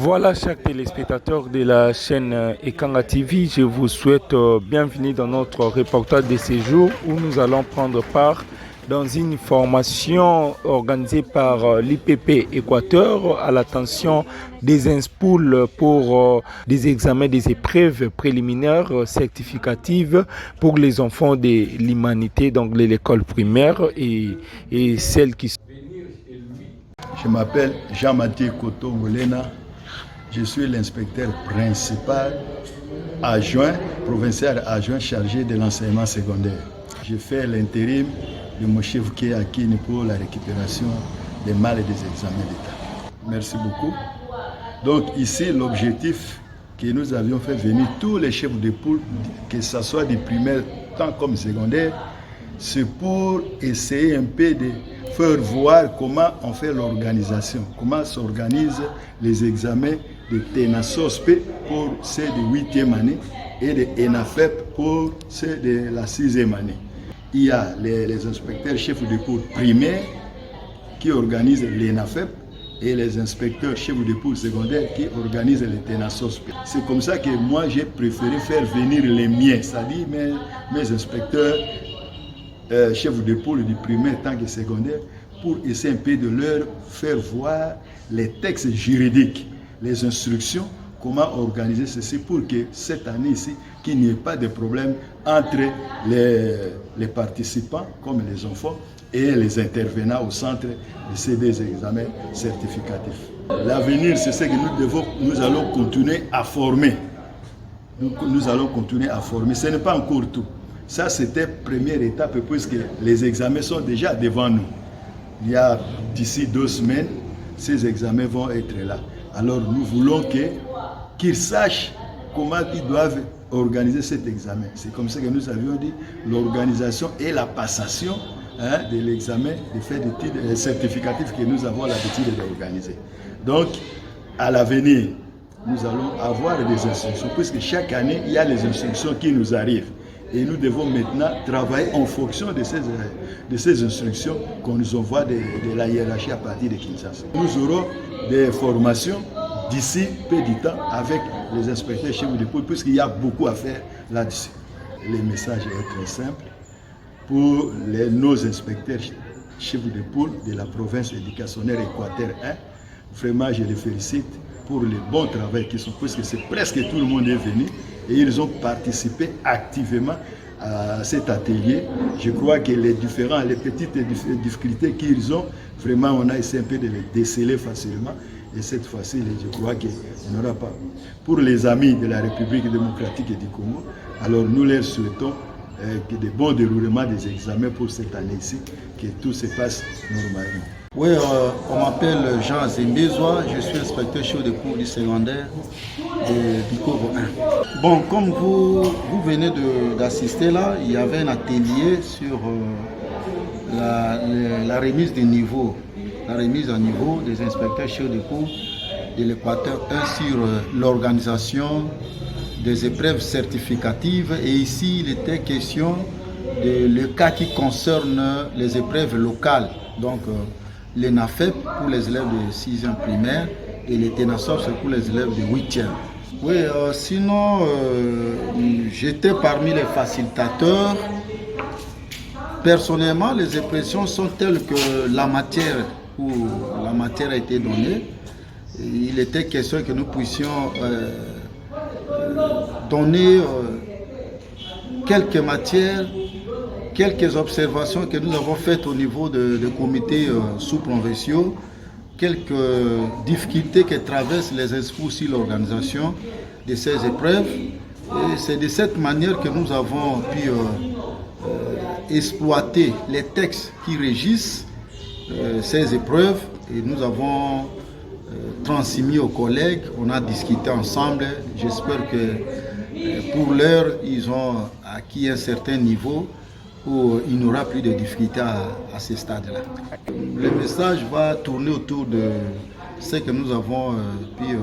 Voilà, chers téléspectateurs de la chaîne Ekanga TV, je vous souhaite bienvenue dans notre reportage de séjour où nous allons prendre part dans une formation organisée par l'IPP Équateur à l'attention des INSPOUL pour des examens des épreuves préliminaires certificatives pour les enfants de l'humanité, donc l'école primaire et celles qui sont... Je m'appelle Jean-Mathieu Koto Wolena. Je suis l'inspecteur principal adjoint, provincial adjoint chargé de l'enseignement secondaire. Je fais l'intérim de mon chef qui est à Kini pour la récupération des malles et des examens d'État. Merci beaucoup. Donc ici, l'objectif que nous avions fait venir tous les chefs de poule, que ce soit du primaire tant comme secondaire, c'est pour essayer un peu de faire voir comment on fait l'organisation, comment s'organisent les examens de TENASOSP pour ceux de 8e année et de ENAFEP pour ceux de la 6e année. Il y a les inspecteurs chefs de poule primaire qui organisent l'ENAFEP et les inspecteurs chefs de poule secondaire qui organisent les TENASOSP. C'est comme ça que moi j'ai préféré faire venir les miens, c'est-à-dire mes inspecteurs chefs de pôle du primaire tant que secondaire pour essayer un peu de leur faire voir les textes juridiques, les instructions, comment organiser ceci pour que cette année ici, qu'il n'y ait pas de problème entre les participants, comme les enfants, et les intervenants au centre de ces deux examens certificatifs. L'avenir, c'est ce que nous allons continuer à former. Nous allons continuer à former. Ce n'est pas encore tout. Ça, c'était la première étape puisque les examens sont déjà devant nous. Il y a d'ici 2 semaines, ces examens vont être là. Alors, nous voulons qu'ils sachent comment ils doivent organiser cet examen. C'est comme ça que nous avions dit, l'organisation et la passation de l'examen, des faits d'études certificatifs que nous avons l'habitude d'organiser. Donc, à l'avenir, nous allons avoir des instructions, puisque chaque année, il y a les instructions qui nous arrivent. Et nous devons maintenant travailler en fonction de ces instructions qu'on nous envoie de la hiérarchie à partir de Kinshasa. Nous aurons des formations d'ici peu de temps avec les inspecteurs chefs de pôle, puisqu'il y a beaucoup à faire là-dessus. Le message est très simple. Pour nos inspecteurs chefs de pôle de la province éducationnelle Équateur 1, vraiment je les félicite pour le bon travail qu'ils sont, puisque c'est presque tout le monde est venu et ils ont participé activement à cet atelier. Je crois que les petites difficultés qu'ils ont, vraiment on a essayé un peu de les déceler facilement et cette fois-ci, je crois qu'il n'y en aura pas. Pour les amis de la République démocratique du Congo, alors nous leur souhaitons que de bons déroulements des examens pour cette année-ci, que tout se passe normalement. Oui, on m'appelle Jean Zembezois, je suis inspecteur chef de cours du secondaire de Bikovo 1. Bon, comme vous venez d'assister là, il y avait un atelier sur la remise des niveaux, la remise à niveau des inspecteurs chefs de cours de l'Équateur 1 sur l'organisation des épreuves certificatives. Et ici, il était question le cas qui concerne les épreuves locales. Donc, l'ENAFEP pour les élèves de 6e primaire et les TENASOSP pour les élèves de 8e. Oui, sinon, j'étais parmi les facilitateurs. Personnellement, les impressions sont telles que la matière a été donnée. Il était question que nous puissions donner quelques matières, quelques observations que nous avons faites au niveau des comités sous-provinciaux, quelques difficultés que traversent les INSPOUL sur l'organisation de ces épreuves. Et c'est de cette manière que nous avons pu exploiter les textes qui régissent ces épreuves et nous avons transmis aux collègues, on a discuté ensemble. J'espère que pour l'heure, ils ont acquis un certain niveau où il n'y aura plus de difficultés à ce stade-là. Le message va tourner autour de ce que nous avons pu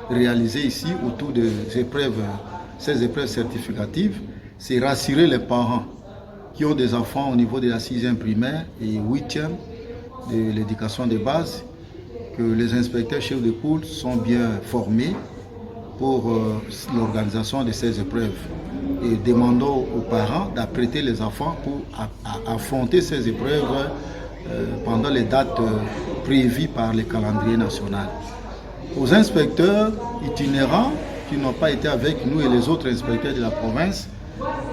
réaliser ici, autour de ces épreuves certificatives. C'est rassurer les parents qui ont des enfants au niveau de la 6e primaire et 8e de l'éducation de base, que les inspecteurs chefs de poule sont bien formés pour l'organisation de ces épreuves. Et demandons aux parents d'apprêter les enfants pour affronter ces épreuves pendant les dates prévues par le calendrier national. Aux inspecteurs itinérants qui n'ont pas été avec nous et les autres inspecteurs de la province,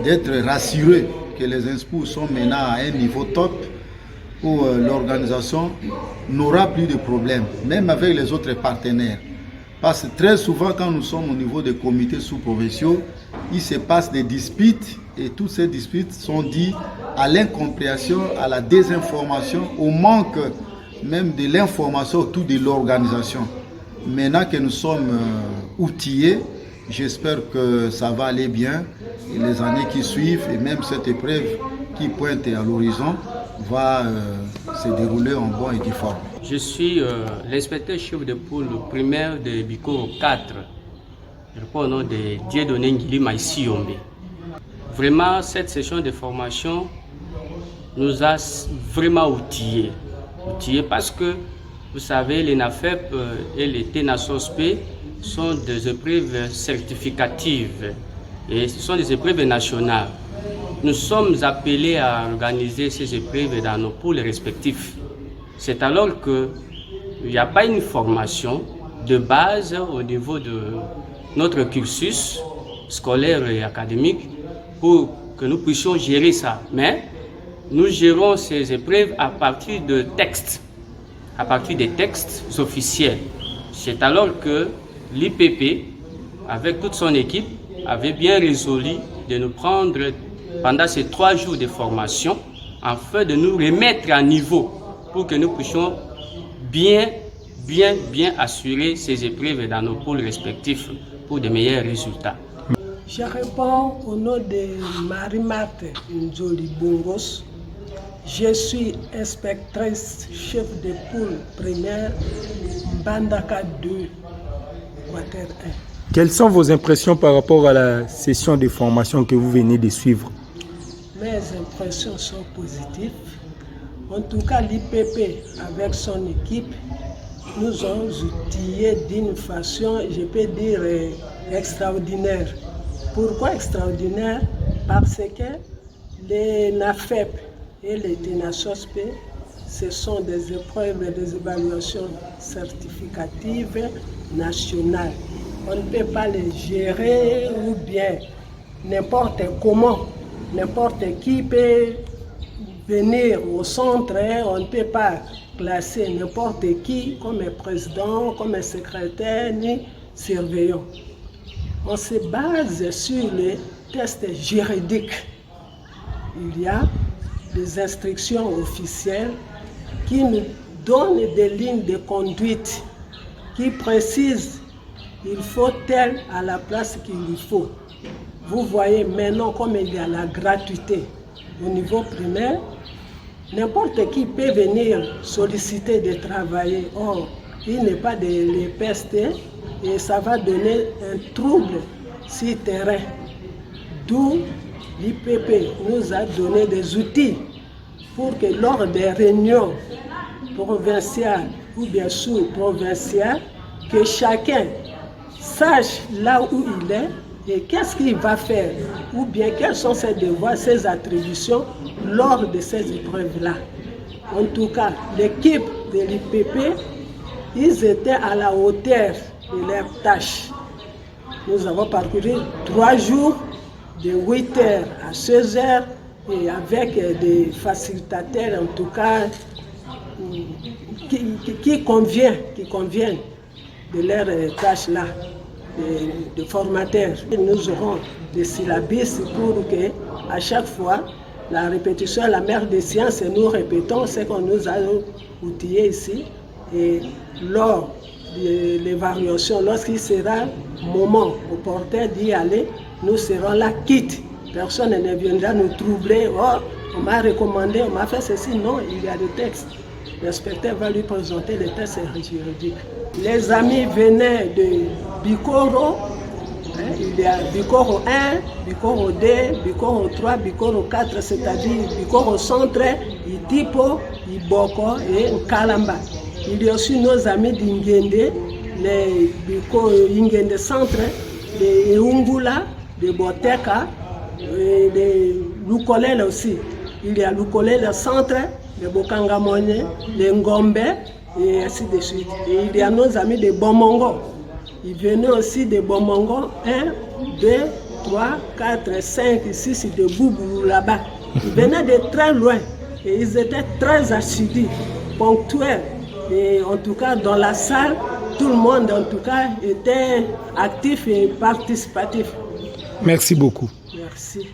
d'être rassurés que les INSPOU sont maintenant à un niveau top où l'organisation n'aura plus de problèmes, même avec les autres partenaires. Parce que très souvent, quand nous sommes au niveau des comités sous-provinciaux, il se passe des disputes et toutes ces disputes sont dues à l'incompréhension, à la désinformation, au manque même de l'information autour de l'organisation. Maintenant que nous sommes outillés, j'espère que ça va aller bien et les années qui suivent et même cette épreuve qui pointe à l'horizon va se dérouler en bonne et due forme. Je suis l'inspecteur chef de poule primaire de Bikoro 4. Je réponds au nom de Dieudonné Ngilima ici Yombe. Vraiment, cette session de formation nous a vraiment outillés. Parce que, vous savez, les NAFEP et les TENASOSP sont des épreuves certificatives et ce sont des épreuves nationales. Nous sommes appelés à organiser ces épreuves dans nos pôles respectifs. C'est alors qu'il n'y a pas une formation de base au niveau de notre cursus scolaire et académique pour que nous puissions gérer ça. Mais nous gérons ces épreuves à partir de textes, à partir des textes officiels. C'est alors que l'IPP, avec toute son équipe, avait bien résolu de nous prendre pendant ces 3 jours de formation afin de nous remettre à niveau pour que nous puissions bien assurer ces épreuves dans nos pôles respectifs pour de meilleurs résultats. Je réponds au nom de Marie-Marthe Nzoli Bongos. Je suis inspectrice chef de poule primaire Mbandaka 2, Équateur 1. Quelles sont vos impressions par rapport à la session de formation que vous venez de suivre? Mes impressions sont positives. En tout cas, l'IPP, avec son équipe, nous ont outillés d'une façon, je peux dire, extraordinaire. Pourquoi extraordinaire? Parce que les NAFEP et les TENASOSP, ce sont des épreuves et des évaluations certificatives nationales. On ne peut pas les gérer ou bien n'importe comment. N'importe qui peut venir au centre, on ne peut pas classer n'importe qui comme président, comme secrétaire, ni surveillant. On se base sur les tests juridiques. Il y a des instructions officielles qui nous donnent des lignes de conduite qui précisent qu'il faut tel à la place qu'il faut. Vous voyez maintenant comme il y a la gratuité au niveau primaire, n'importe qui peut venir solliciter de travailler. Or, il n'est pas de l'EPST et ça va donner un trouble sur terrain. D'où l'IPP nous a donné des outils pour que lors des réunions provinciales ou bien sous-provinciales, que chacun sache là où il est et qu'est-ce qu'il va faire, ou bien quels sont ses devoirs, ses attributions lors de ces épreuves-là. En tout cas, l'équipe de l'IPP, ils étaient à la hauteur de leurs tâches. Nous avons parcouru 3 jours de 8h à 16h et avec des facilitateurs, en tout cas, qui conviennent de leurs tâches-là. De formateurs. Nous aurons des syllabus pour que, à chaque fois, la répétition est la mère des sciences et nous répétons ce qu'on nous a outillé ici. Et lors de l'évaluation, lorsqu'il sera moment opportun d'y aller, nous serons là quitte. Personne ne viendra nous troubler. Oh, on m'a recommandé, on m'a fait ceci. Non, il y a des textes. L'inspecteur va lui présenter les tests juridiques. Les amis venaient de Bikoro, il y a Bikoro 1, Bikoro 2, Bikoro 3, Bikoro 4, c'est-à-dire Bikoro Centre, Itipo, Iboko et Kalamba. Il y a aussi nos amis d'Ingende, les Ingende Centre, les Eungula, les Boteka, les Lukolele aussi. Il y a Lukolele Centre, les Bokangamone, les Ngombe, et ainsi de suite. Et il y a nos amis de Bomongo. Ils venaient aussi de Bomongo, 1, 2, 3, 4, 5, 6 de Boubou là-bas. Ils venaient de très loin et ils étaient très assidus, ponctuels. Et en tout cas, dans la salle, tout le monde en tout cas était actif et participatif. Merci beaucoup. Merci.